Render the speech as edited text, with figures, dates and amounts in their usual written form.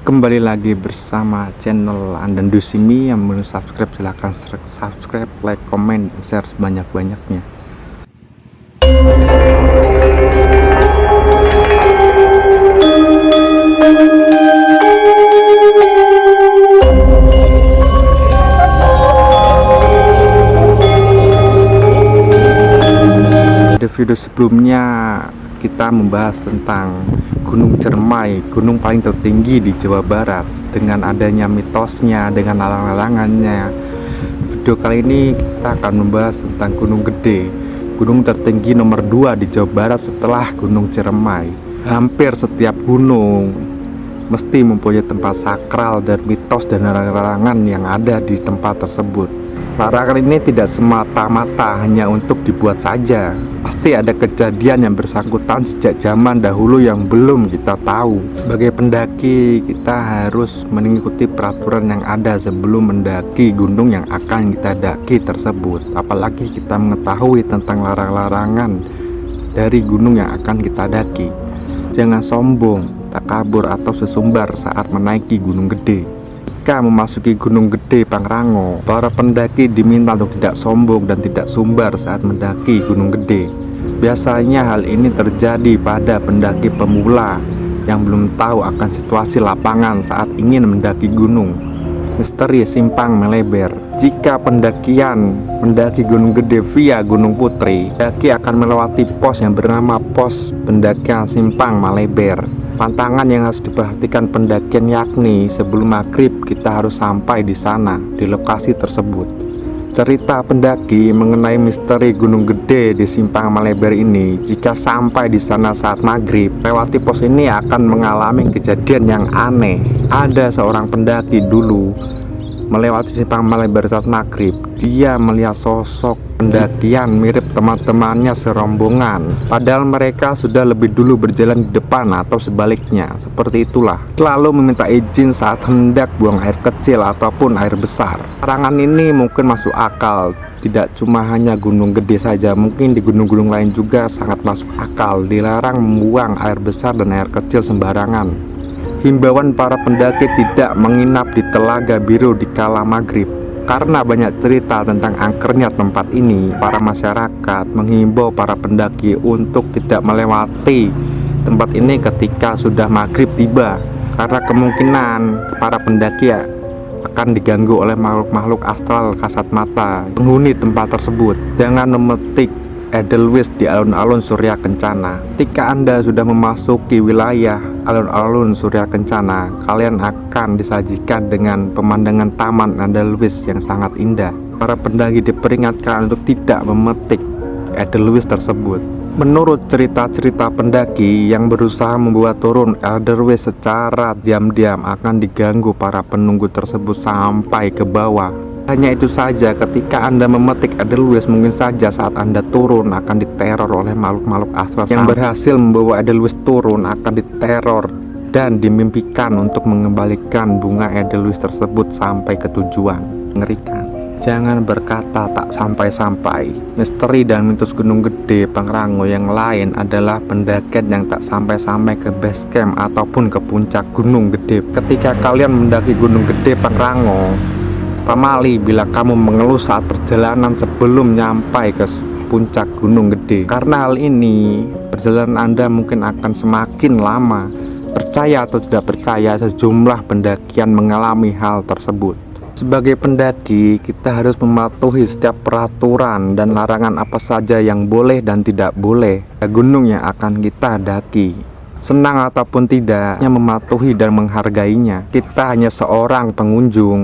Kembali lagi bersama channel Andan Dusimi. Yang belum subscribe silahkan subscribe, like, comment, share sebanyak-banyaknya. Di video sebelumnya kita membahas tentang Gunung Cermai, gunung paling tertinggi di Jawa Barat, dengan adanya mitosnya, dengan larang-larangannya. Video kali ini kita akan membahas tentang Gunung Gede, gunung tertinggi nomor 2 di Jawa Barat setelah Gunung Cermai. Hampir setiap gunung mesti mempunyai tempat sakral dan mitos dan larang-larangan yang ada di tempat tersebut. Larangan ini tidak semata-mata hanya untuk dibuat saja. Pasti ada kejadian yang bersangkutan sejak zaman dahulu yang belum kita tahu. Sebagai pendaki, kita harus mengikuti peraturan yang ada sebelum mendaki gunung yang akan kita daki tersebut. Apalagi kita mengetahui tentang larang-larangan dari gunung yang akan kita daki. Jangan sombong, takabur atau sesumbar saat menaiki Gunung Gede. Ketika memasuki Gunung Gede Pangrango, para pendaki diminta untuk tidak sombong dan tidak sumbar saat mendaki Gunung Gede. Biasanya hal ini terjadi pada pendaki pemula yang belum tahu akan situasi lapangan saat ingin mendaki gunung. Misteri simpang melebar. Jika pendakian mendaki Gunung Gede via Gunung Putri, pendaki akan melewati pos yang bernama pos pendakian simpang melebar. Tantangan yang harus diperhatikan pendakian yakni sebelum maghrib kita harus sampai di sana, di lokasi tersebut. Cerita pendaki mengenai misteri Gunung Gede di Simpang Malebar ini, jika sampai di sana saat maghrib, lewati pos ini akan mengalami kejadian yang aneh. Ada seorang pendaki dulu melewati Simpang Malebar saat maghrib. Dia melihat sosok pendakian mirip teman-temannya serombongan, padahal mereka sudah lebih dulu berjalan di depan atau sebaliknya. Seperti itulah, lalu meminta izin saat hendak buang air kecil ataupun air besar. Larangan ini mungkin masuk akal, tidak cuma hanya Gunung Gede saja, mungkin di gunung-gunung lain juga sangat masuk akal. Dilarang membuang air besar dan air kecil sembarangan. Himbauan para pendaki tidak menginap di Telaga Biru di kala maghrib. Karena banyak cerita tentang angkernya tempat ini, para masyarakat menghimbau para pendaki untuk tidak melewati tempat ini ketika sudah maghrib tiba, karena kemungkinan para pendaki akan diganggu oleh makhluk-makhluk astral kasat mata penghuni tempat tersebut. Jangan memetik edelweiss di alun-alun Surya Kencana. Ketika Anda sudah memasuki wilayah alun-alun Surya Kencana, kalian akan disajikan dengan pemandangan taman edelweiss yang sangat indah. Para pendaki diperingatkan untuk tidak memetik edelweiss tersebut. Menurut cerita-cerita pendaki yang berusaha membuat turun edelweiss secara diam-diam akan diganggu para penunggu tersebut sampai ke bawah. Hanya itu saja, ketika Anda memetik edelweiss, mungkin saja saat Anda turun akan diteror oleh makhluk-makhluk astral. Yang berhasil membawa edelweiss turun akan diteror dan dimimpikan untuk mengembalikan bunga edelweiss tersebut sampai ke tujuan. Mengerikan. Jangan berkata tak sampai-sampai. Misteri dan mitos Gunung Gede Pangrango yang lain adalah pendakian yang tak sampai-sampai ke base camp ataupun ke puncak Gunung Gede. Ketika kalian mendaki Gunung Gede Pangrango, pamali bila kamu mengeluh saat perjalanan sebelum nyampai ke puncak Gunung Gede. Karena hal ini, perjalanan Anda mungkin akan semakin lama. Percaya atau tidak percaya, sejumlah pendakian mengalami hal tersebut. Sebagai pendaki, kita harus mematuhi setiap peraturan dan larangan apa saja yang boleh dan tidak boleh di gunung yang akan kita daki. Senang ataupun tidak, hanya mematuhi dan menghargainya. Kita hanya seorang pengunjung.